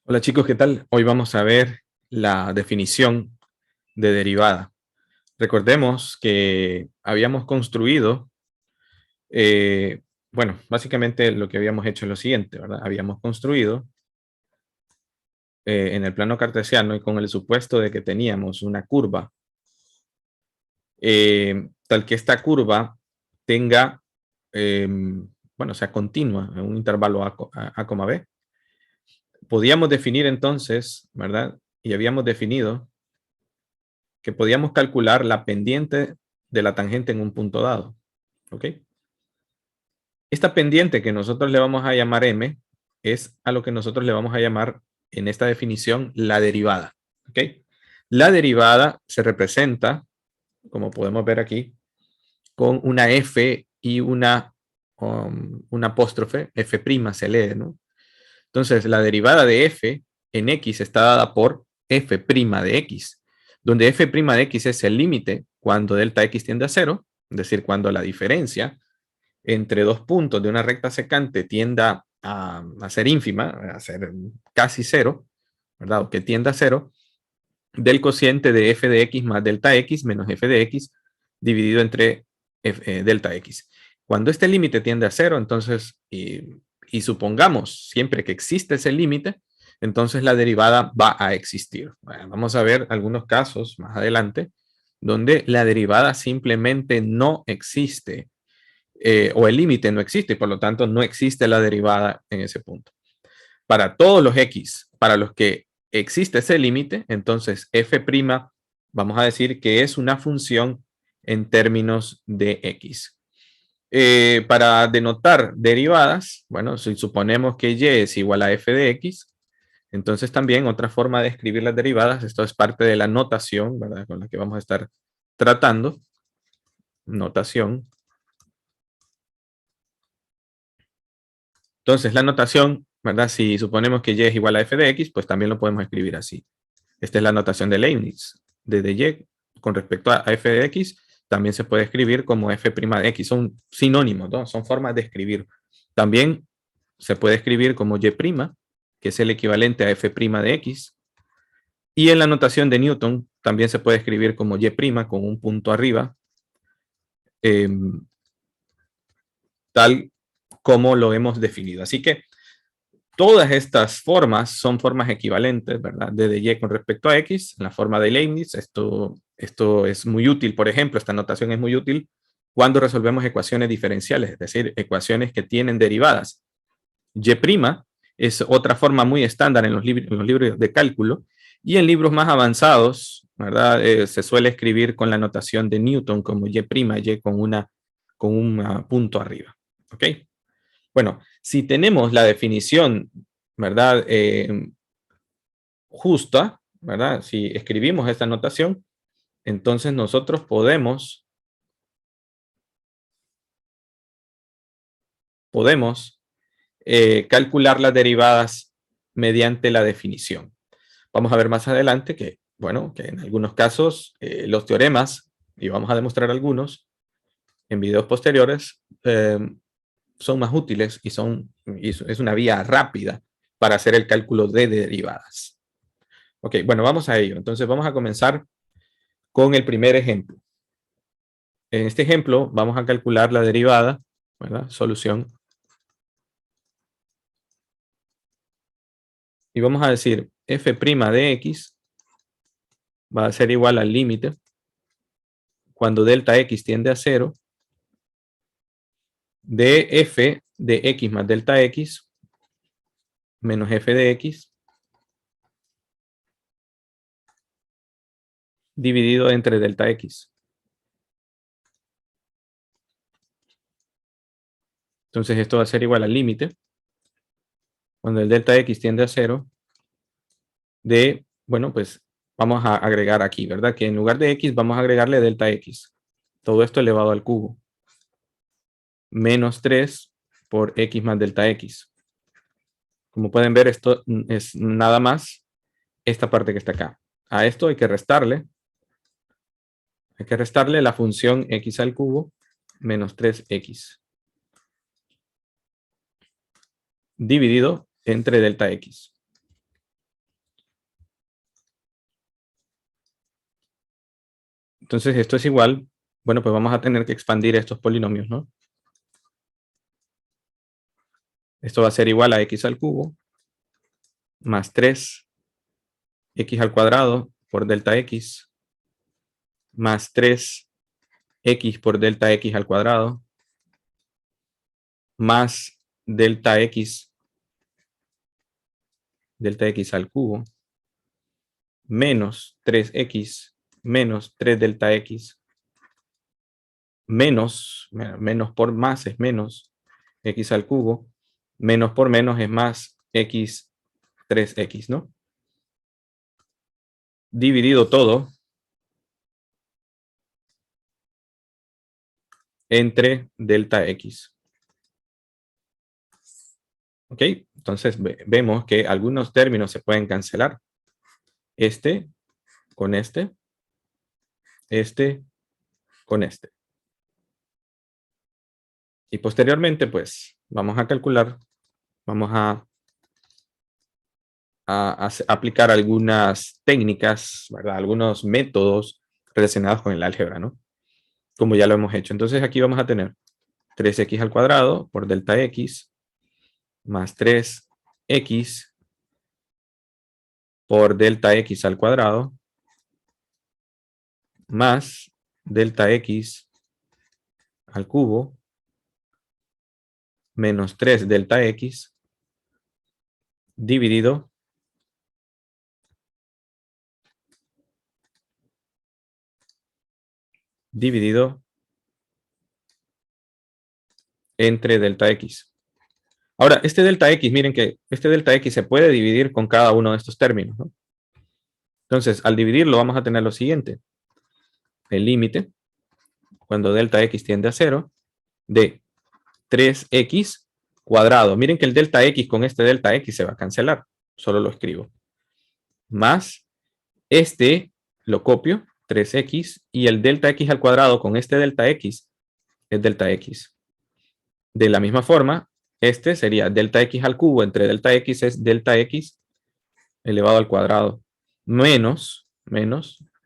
Hola chicos, ¿qué tal? Hoy vamos a ver la definición de derivada. Recordemos que habíamos construido, bueno, básicamente lo que habíamos hecho es lo siguiente, ¿verdad? Habíamos construido en el plano cartesiano y con el supuesto de que teníamos una curva, tal que esta curva tenga, eh, bueno, sea continua en un intervalo a, B. Podíamos definir entonces, ¿verdad? Y habíamos definido que podíamos calcular la pendiente de la tangente en un punto dado. ¿Ok? Esta pendiente que nosotros le vamos a llamar m es a lo que nosotros le vamos a llamar en esta definición la derivada. ¿Ok? La derivada se representa, como podemos ver aquí, con una f y una apóstrofe, f' se lee, ¿no? Entonces, la derivada de f en x está dada por f' de x, donde f' de x es el límite cuando delta x tiende a cero, es decir, cuando la diferencia entre dos puntos de una recta secante tienda a ser ínfima, a ser casi cero, ¿verdad? O que tienda a cero, del cociente de f de x más delta x menos f de x dividido entre delta x. Cuando este límite tiende a cero, entonces, y supongamos siempre que existe ese límite, entonces la derivada va a existir. Bueno, vamos a ver algunos casos más adelante donde la derivada simplemente no existe, o el límite no existe y por lo tanto no existe la derivada en ese punto. Para todos los x para los que existe ese límite, entonces f', vamos a decir que es una función en términos de x. Para denotar derivadas, bueno, si suponemos que y es igual a f de x, entonces también otra forma de escribir las derivadas, esto es parte de la notación, ¿verdad? Con la que vamos a estar tratando. Notación. Entonces, la notación, ¿verdad? Si suponemos que y es igual a f de x, pues también lo podemos escribir así. Esta es la notación de Leibniz. De y con respecto a f de x, también se puede escribir como f' de x. Son sinónimos, ¿no? Son formas de escribir. También se puede escribir como y', que es el equivalente a f' de x. Y en la notación de Newton también se puede escribir como y' con un punto arriba, eh, tal como lo hemos definido. Así que todas estas formas son formas equivalentes, ¿verdad? De y con respecto a x, en la forma de Leibniz. Esto es muy útil, por ejemplo, esta notación es muy útil cuando resolvemos ecuaciones diferenciales, es decir, ecuaciones que tienen derivadas. Y' es otra forma muy estándar en los libros de cálculo, y en libros más avanzados, ¿verdad? Se suele escribir con la notación de Newton como y', y con un punto arriba. ¿Ok? Bueno, si tenemos la definición, ¿verdad? Justa, ¿verdad? Si escribimos esta notación, entonces nosotros podemos calcular las derivadas mediante la definición. Vamos a ver más adelante que, bueno, que en algunos casos los teoremas, y vamos a demostrar algunos en videos posteriores, son más útiles y es una vía rápida para hacer el cálculo de derivadas. Ok, bueno, vamos a ello. Entonces vamos a comenzar con el primer ejemplo. En este ejemplo vamos a calcular la derivada, ¿verdad? Solución. Y vamos a decir f' de x va a ser igual al límite cuando delta x tiende a 0 de f de x más delta x menos f de x dividido entre delta x. Entonces esto va a ser igual al límite cuando el delta x tiende a 0 de, bueno, pues vamos a agregar aquí, ¿verdad? Que en lugar de x vamos a agregarle delta x. Todo esto elevado al cubo. Menos 3 por x más delta x. Como pueden ver, esto es nada más esta parte que está acá. A esto hay que restarle la función x al cubo menos 3x dividido entre delta x. Entonces esto es igual, bueno, pues vamos a tener que expandir estos polinomios, ¿no? Esto va a ser igual a x al cubo más 3x al cuadrado por delta x más 3x por delta x al cuadrado más delta x al cubo menos 3x menos 3 delta x menos por más es menos x al cubo, menos por menos es más x 3x, ¿no? Dividido todo entre delta x. ¿Ok? Entonces vemos que algunos términos se pueden cancelar. Este con este con este. Y posteriormente, pues, vamos a calcular, vamos a aplicar algunas técnicas, ¿verdad? Algunos métodos relacionados con el álgebra, ¿no? Como ya lo hemos hecho. Entonces aquí vamos a tener 3x al cuadrado por delta x más 3x por delta x al cuadrado más delta x al cubo menos 3 delta x dividido entre delta x. Ahora, este delta x, miren que este delta x se puede dividir con cada uno de estos términos, ¿no? Entonces, al dividirlo vamos a tener lo siguiente. El límite, cuando delta x tiende a 0, de 3x cuadrado. Miren que el delta x con este delta x se va a cancelar. Solo lo escribo. Más este lo copio, 3x, y el delta x al cuadrado con este delta x es delta x. De la misma forma, este sería delta x al cubo entre delta x es delta x elevado al cuadrado menos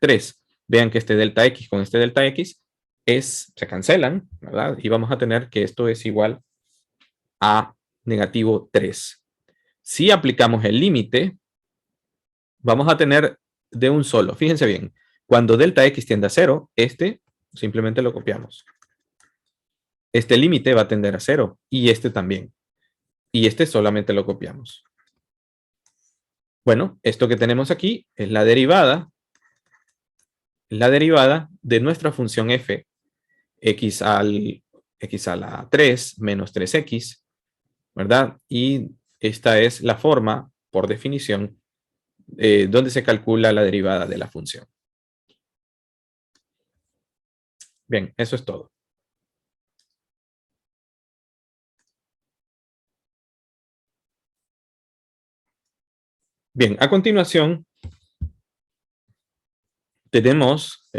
3. Vean que este delta x con este delta x se cancelan, ¿verdad? Y vamos a tener que esto es igual a negativo 3. Si aplicamos el límite, vamos a tener de un solo. Fíjense bien, cuando delta x tiende a 0, este simplemente lo copiamos. Este límite va a tender a 0 y este también. Y este solamente lo copiamos. Bueno, esto que tenemos aquí es la derivada de nuestra función f, x a la 3 menos 3x, ¿verdad? Y esta es la forma, por definición, donde se calcula la derivada de la función. Bien, eso es todo. Bien, a continuación tenemos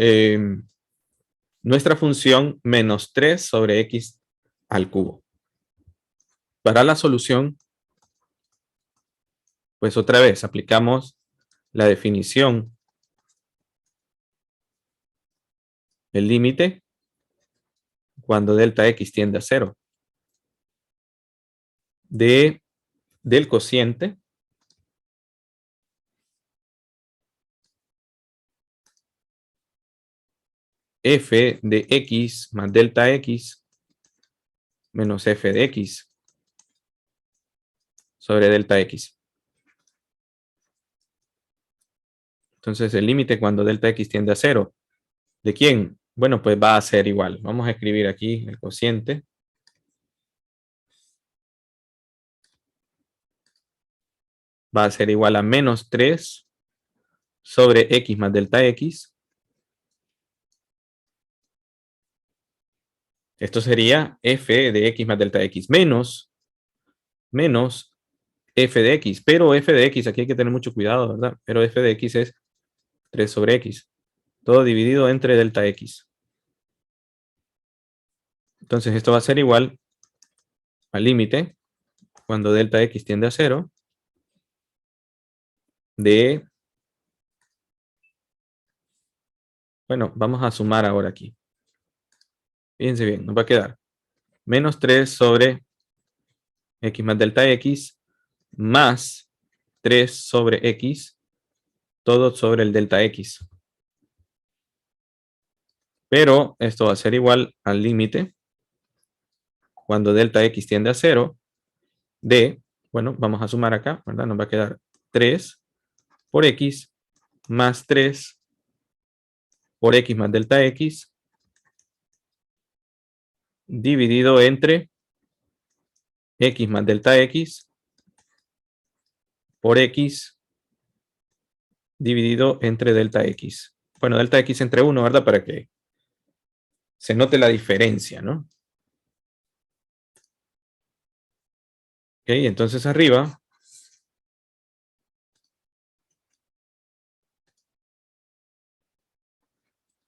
nuestra función menos 3 sobre x al cubo. Para la solución, pues otra vez aplicamos la definición, el límite, cuando delta x tiende a 0, del cociente f de x más delta x menos f de x sobre delta x. Entonces el límite cuando delta x tiende a 0, ¿de quién? Bueno, pues va a ser igual. Vamos a escribir aquí el cociente. Va a ser igual a menos 3 sobre x más delta x. Esto sería f de x más delta x menos f de x. Pero f de x, aquí hay que tener mucho cuidado, ¿verdad? Pero f de x es 3 sobre x. Todo dividido entre delta x. Entonces esto va a ser igual al límite cuando delta x tiende a 0 de Bueno, vamos a sumar ahora aquí. Fíjense bien, nos va a quedar menos 3 sobre x más delta x más 3 sobre x, todo sobre el delta x. Pero esto va a ser igual al límite cuando delta x tiende a 0 de, bueno, vamos a sumar acá, ¿verdad? Nos va a quedar 3 por x más 3 por x más delta x dividido entre x más delta x por x dividido entre delta x. Bueno, delta x entre 1, ¿verdad? Para que se note la diferencia, ¿no? Ok, entonces arriba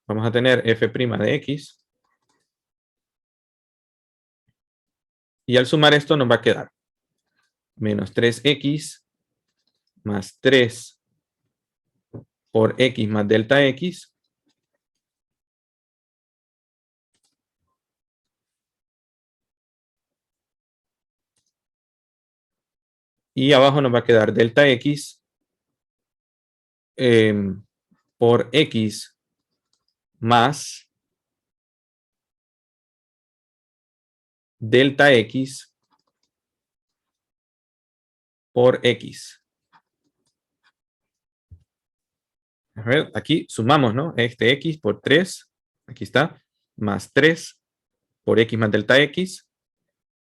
vamos a tener f' de x. Y al sumar esto nos va a quedar menos 3x más 3 por x más delta x y abajo nos va a quedar delta x por x más delta x por x. A ver, aquí sumamos, ¿no? Este x por 3, aquí está, más 3 por x más delta x.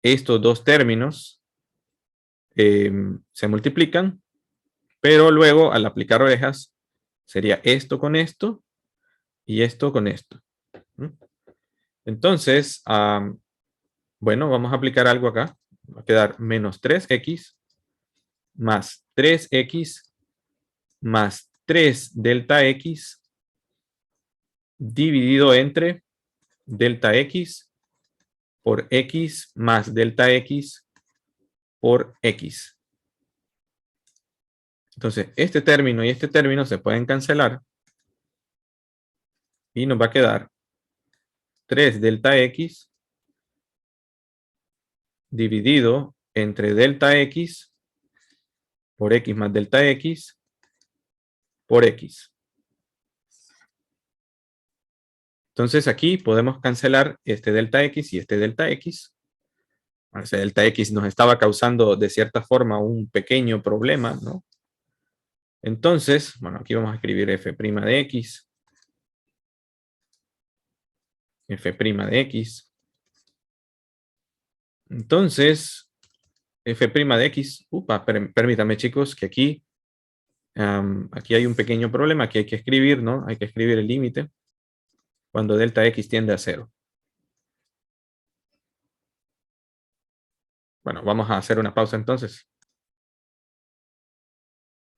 Estos dos términos se multiplican, pero luego al aplicar orejas sería esto con esto y esto con esto. Entonces, bueno, vamos a aplicar algo acá. Va a quedar menos 3x más 3x más 3 delta x dividido entre delta x por x más delta x por x. Entonces, este término y este término se pueden cancelar y nos va a quedar 3 delta x dividido entre delta x por x más delta x por x. Entonces aquí podemos cancelar este delta x y este delta x. Ese delta x nos estaba causando de cierta forma un pequeño problema, ¿no? Entonces, bueno, aquí vamos a escribir f' de x, f' de x. Entonces, f' de x, permítame chicos, que aquí hay un pequeño problema, aquí hay que escribir, ¿no? Hay que escribir el límite cuando delta x tiende a 0. Bueno, vamos a hacer una pausa entonces.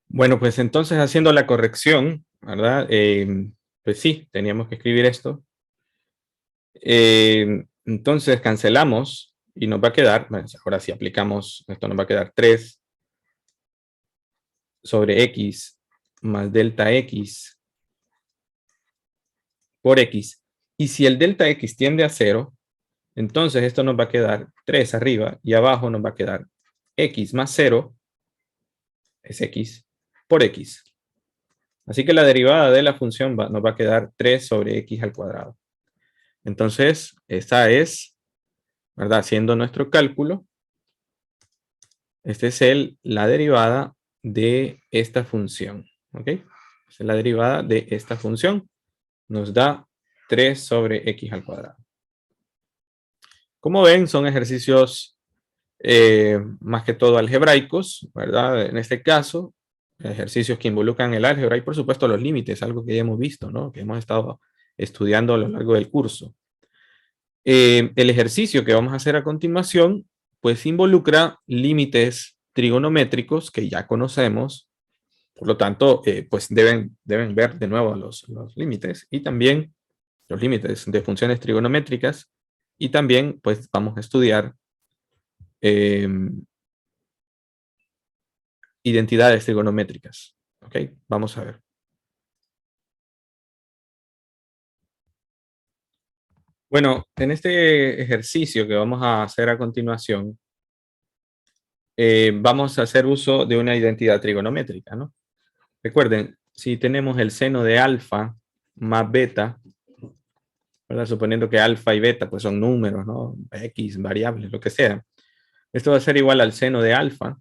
Bueno, pues entonces haciendo la corrección, ¿verdad? Pues sí, teníamos que escribir esto. Entonces cancelamos y nos va a quedar, bueno, ahora si aplicamos, esto nos va a quedar 3 sobre x más delta x por x. Y si el delta x tiende a 0, entonces esto nos va a quedar 3 arriba y abajo nos va a quedar x más 0 es x por x. Así que la derivada de la función nos va a quedar 3 sobre x al cuadrado. Entonces, esta es, ¿verdad? Haciendo nuestro cálculo, esta es la derivada de esta función. ¿Ok? Es la derivada de esta función. Nos da 3 sobre x al cuadrado. Como ven, son ejercicios más que todo algebraicos, ¿verdad? En este caso, ejercicios que involucran el álgebra y por supuesto los límites, algo que ya hemos visto, ¿no? Que hemos estado estudiando a lo largo del curso. El ejercicio que vamos a hacer a continuación, pues involucra límites trigonométricos que ya conocemos, por lo tanto, pues deben ver de nuevo los límites y también los límites de funciones trigonométricas y también pues vamos a estudiar identidades trigonométricas. ¿Ok? Vamos a ver. Bueno, en este ejercicio que vamos a hacer a continuación, vamos a hacer uso de una identidad trigonométrica, ¿no? Recuerden, si tenemos el seno de alfa más beta, ¿verdad? Suponiendo que alfa y beta pues son números, ¿no? X, variables, lo que sea. Esto va a ser igual al seno de alfa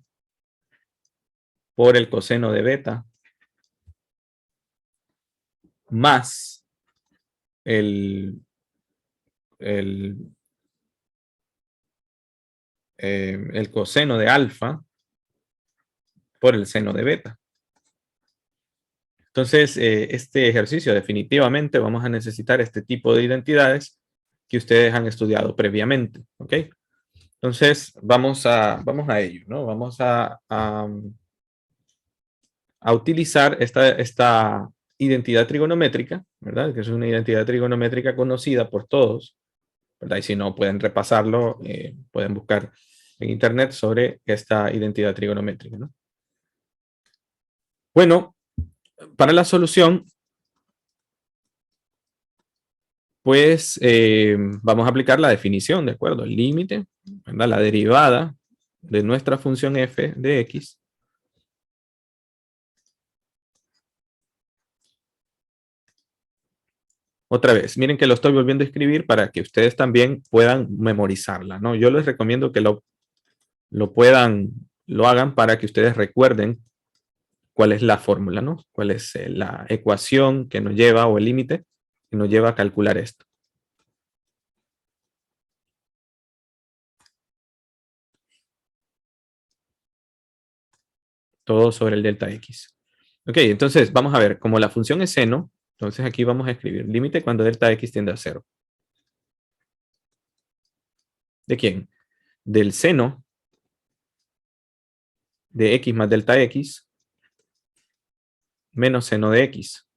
por el coseno de beta más el, el, el coseno de alfa por el seno de beta. Entonces, este ejercicio definitivamente vamos a necesitar este tipo de identidades que ustedes han estudiado previamente, ¿ok? Entonces, vamos a ello, ¿no? Vamos a utilizar esta identidad trigonométrica, ¿verdad? Que es una identidad trigonométrica conocida por todos, ¿verdad? Y si no, pueden repasarlo, pueden buscar en internet sobre esta identidad trigonométrica, ¿no? Bueno, para la solución, pues vamos a aplicar la definición, ¿de acuerdo? El límite, ¿verdad? La derivada de nuestra función f de x. Otra vez, miren que lo estoy volviendo a escribir para que ustedes también puedan memorizarla, ¿no? Yo les recomiendo que lo hagan para que ustedes recuerden cuál es la fórmula, ¿no? Cuál es la ecuación que nos lleva o el límite que nos lleva a calcular esto. Todo sobre el delta x. Ok, entonces vamos a ver, como la función es seno, entonces aquí vamos a escribir límite cuando delta x tiende a 0. ¿De quién? Del seno de x más delta x menos seno de x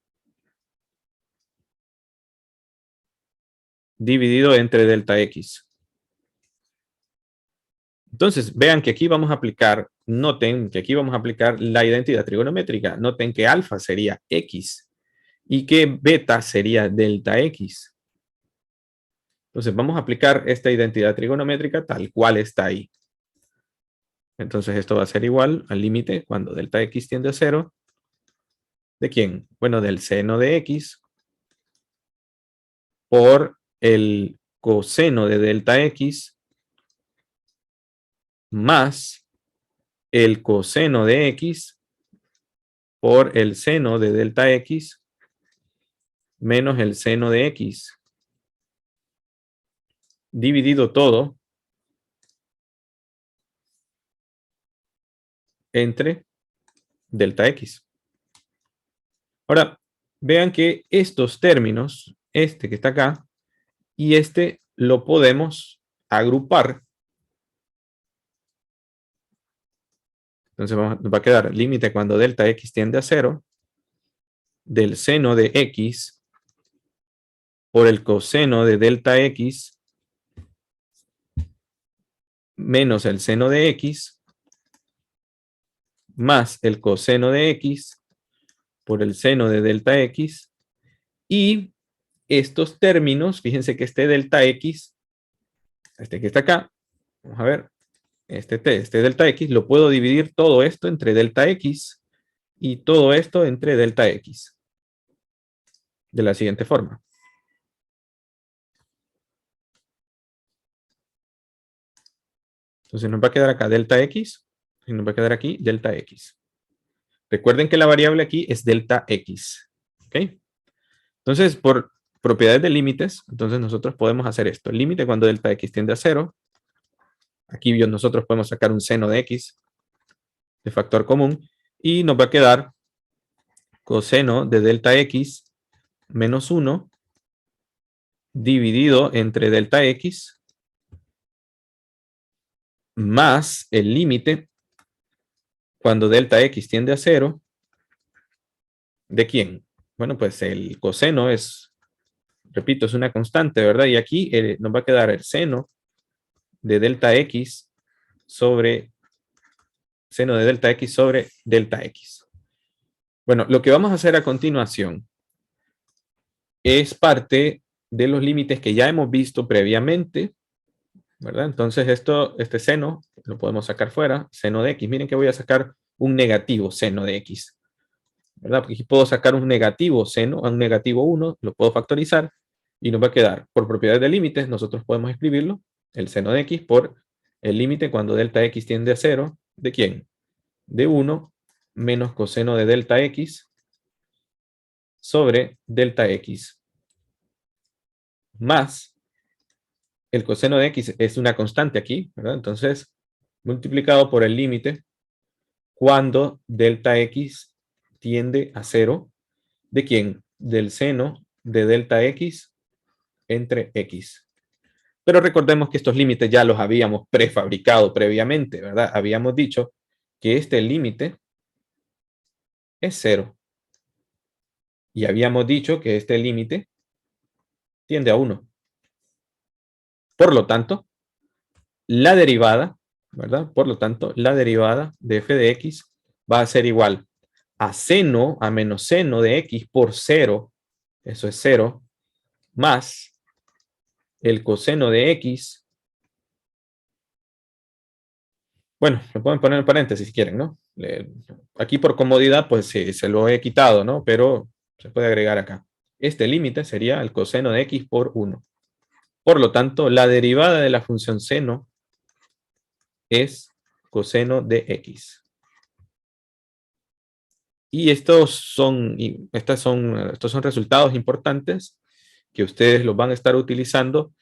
dividido entre delta x. Entonces, vean que aquí vamos a aplicar, noten que aquí vamos a aplicar la identidad trigonométrica. Noten que alfa sería x y que beta sería delta x. Entonces, vamos a aplicar esta identidad trigonométrica tal cual está ahí. Entonces, esto va a ser igual al límite cuando delta x tiende a 0. ¿De quién? Bueno, del seno de x por el coseno de delta x más el coseno de x por el seno de delta x menos el seno de x dividido todo entre delta x. Ahora, vean que estos términos, este que está acá y este, lo podemos agrupar. Entonces nos va a quedar límite cuando delta x tiende a 0 del seno de x por el coseno de delta x menos el seno de x más el coseno de x por el seno de delta x. Y estos términos, fíjense que este delta x, este que está acá, vamos a ver, este delta x, lo puedo dividir todo esto entre delta x y todo esto entre delta x. De la siguiente forma. Entonces nos va a quedar acá delta x y nos va a quedar aquí delta x. Recuerden que la variable aquí es delta x. ¿Ok? Entonces, por propiedades de límites, entonces nosotros podemos hacer esto. El límite cuando delta x tiende a 0. Aquí nosotros podemos sacar un seno de x de factor común y nos va a quedar coseno de delta x menos 1 dividido entre delta x más el límite cuando delta x tiende a 0. ¿De quién? Bueno, pues el coseno es, repito, es una constante, ¿verdad? Y aquí nos va a quedar el seno de delta x sobre seno de delta x sobre delta x. Bueno, lo que vamos a hacer a continuación es parte de los límites que ya hemos visto previamente, ¿verdad? Entonces este seno lo podemos sacar fuera, seno de x. Miren que voy a sacar un negativo seno de x, ¿verdad? Porque aquí puedo sacar un negativo seno, un negativo 1, lo puedo factorizar y nos va a quedar, por propiedades de límites, nosotros podemos escribirlo, el seno de x por el límite cuando delta x tiende a 0, ¿de quién? De 1 menos coseno de delta x sobre delta x más el coseno de x es una constante aquí, ¿verdad? Entonces, multiplicado por el límite cuando delta x tiende a 0, ¿de quién? Del seno de delta x entre x. Pero recordemos que estos límites ya los habíamos prefabricado previamente, ¿verdad? Habíamos dicho que este límite es 0. Y habíamos dicho que este límite tiende a 1. Por lo tanto, la derivada, ¿verdad? Por lo tanto, la derivada de f de x va a ser igual a seno, a menos seno de x por 0, eso es 0, más el coseno de x. Bueno, lo pueden poner en paréntesis si quieren, ¿no? Aquí por comodidad, pues sí, se lo he quitado, ¿no? Pero se puede agregar acá. Este límite sería el coseno de x por 1. Por lo tanto, la derivada de la función seno es coseno de x. Y estos son resultados importantes que ustedes los van a estar utilizando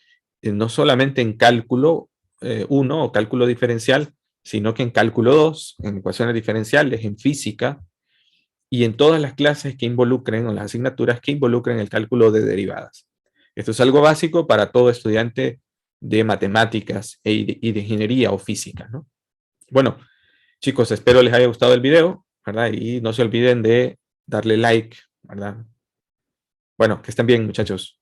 no solamente en cálculo 1 o cálculo diferencial, sino que en cálculo 2, en ecuaciones diferenciales, en física y en todas las clases que involucren o las asignaturas que involucren el cálculo de derivadas. Esto es algo básico para todo estudiante de matemáticas y de ingeniería o física, ¿no? Bueno, chicos, espero les haya gustado el video, ¿verdad? Y no se olviden de darle like, ¿verdad? Bueno, que estén bien, muchachos.